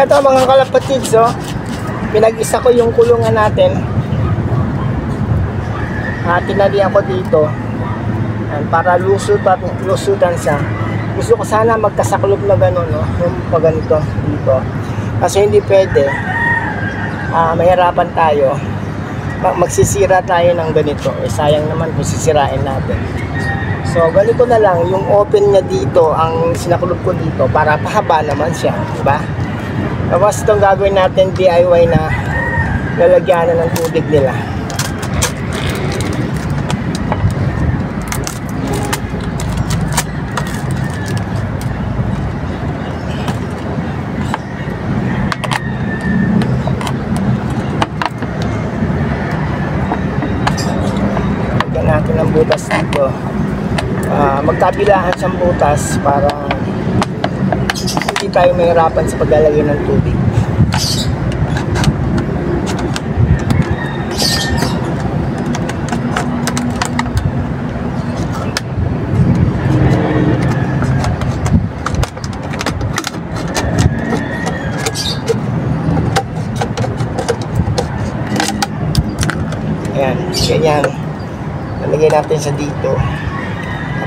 Ito mga kalapatids, oh. Pinag-isa ko yung kulungan natin. Tinalihan ko dito. Yan, para lusutan siya. Gusto ko sana magkasaklob na gano'n, no? Yung pag ganito dito. Kasi hindi pwede. Mahirapan tayo. Magsisira tayo ng ganito. Sayang naman kung sisirain natin. So, ganito na lang. Yung open niya dito, ang sinaklob ko dito, para pahaba naman siya. Diba? Tapos itong gagawin natin DIY na lalagyanan ng tubig nila. Lagyan natin ng butas dito. Magkabilaan siyang butas para hindi tayo mahirapan sa paglalagay ng tubig. Ayan, ganyan. Nalagay natin sa dito.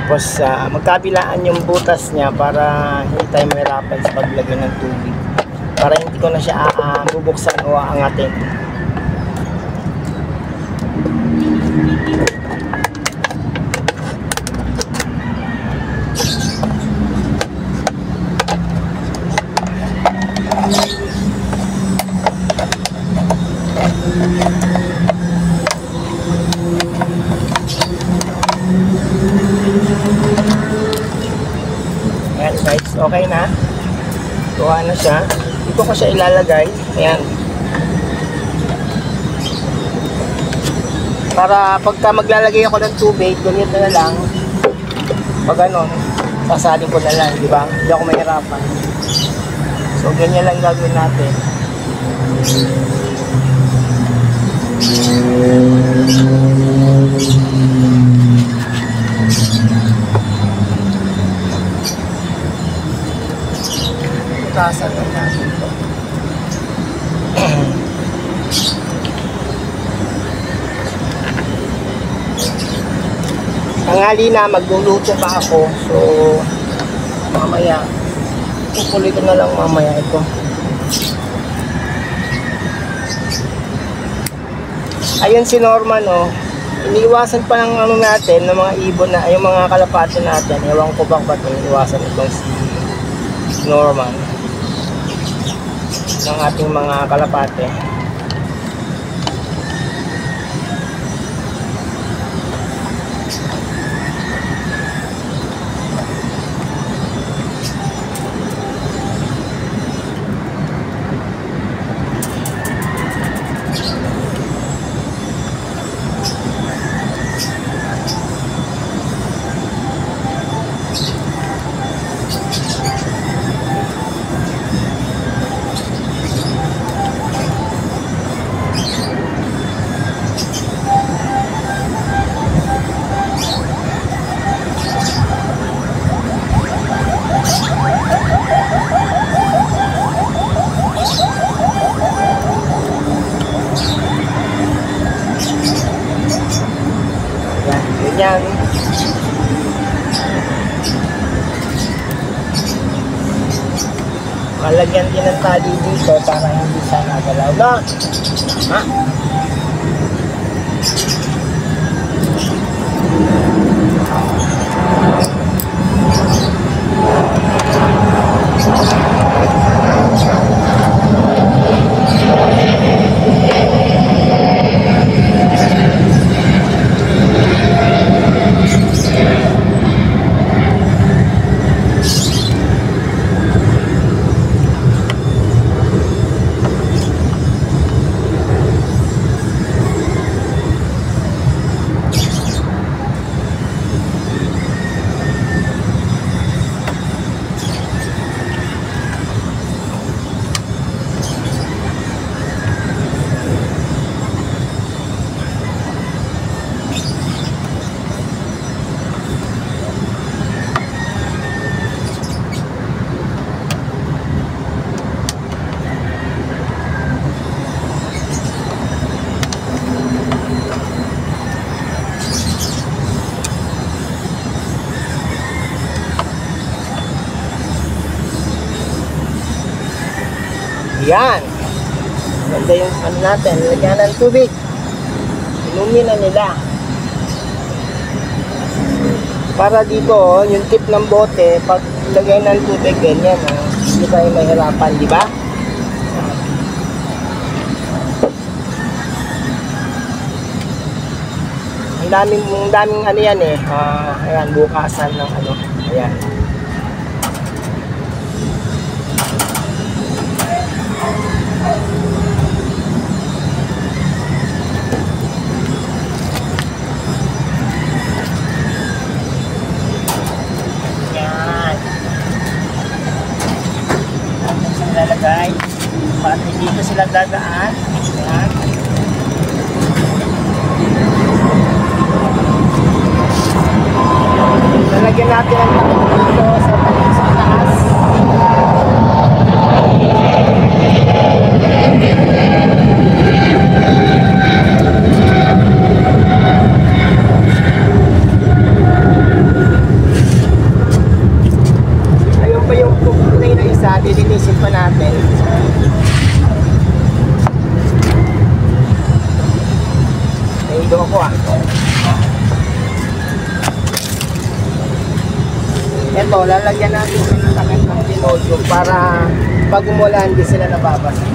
Tapos magkabilaan yung butas niya para hindi tayo mahirapan sa paglagay ng tubig. Para hindi ko na siya bubuksan o aangatin. Ayan guys, okay na. Tuwa na siya. Dito ko siya ilalagay. Ayan. Para pagka maglalagay ako ng tubig, ganito na lang. Pag ano, sasalin ko na lang, di ba? Hindi ako mahirapan. So, ganyan lang gagawin natin. Itasan lang natin ito. Tanghali na, magluluto pa ako. So, mamaya, kukulit ko na lang mamaya ito. Ayun si Norman, oh. Iniiwasan pa ng ano natin, ng mga ibon na, yung mga kalapate natin. Ewan ko bang ba't iniiwasan itong si Norman ng ating mga kalapate. Yan. Malagyan din ng tali dito para hindi siya nagalaw na. Ha? Yan. Ganda yung ano natin. Lagyan ng tubig. Inumin na nila. Para dito, yung tip ng bote, pag lagay ng tubig, ganyan. Hindi tayo mahirapan, di ba? Ang daming ano yan eh. Ayan, bukasan ng ano. Ayan. Ayan. Ayan sila lalagay. Para dito sila dadaan. Ayan. Lalagyan natin ang takip dito sa taas. Ayun pa yung kukulay na isa, dilinisin pa natin. Naindo ako Ito, lalagyan natin ng takip ng tinodyo para pag umulan, hindi sila nababasa.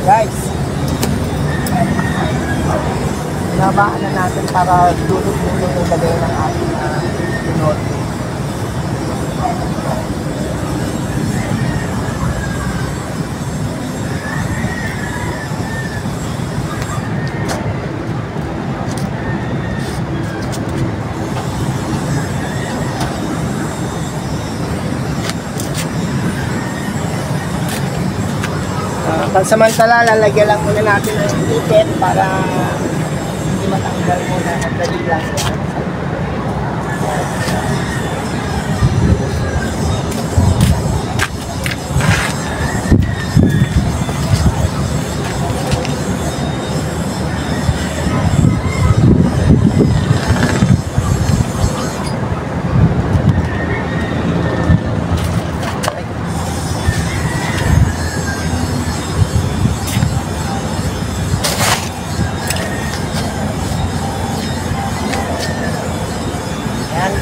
Guys, nabaan na natin para dulot-dulot yung lagay ng ating tinodyo. Pansamantala, lalagyan lang muna natin ng ticket para hindi matanggal muna at dali lang.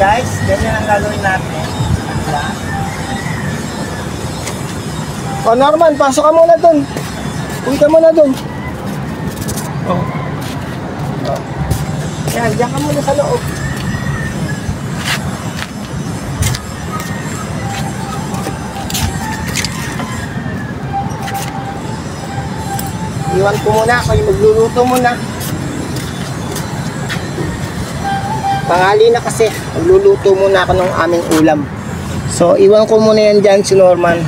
Guys, ganyan ang gagawin natin. O Norman, pasok ka muna dun. Uwi ka muna dun. Yan, diyan ka muna sa loob. Iwan ko muna, kayo magluluto muna. Pangali na kasi, magluluto muna ako ng aming ulam. So, iwan ko muna yan dyan si Norman.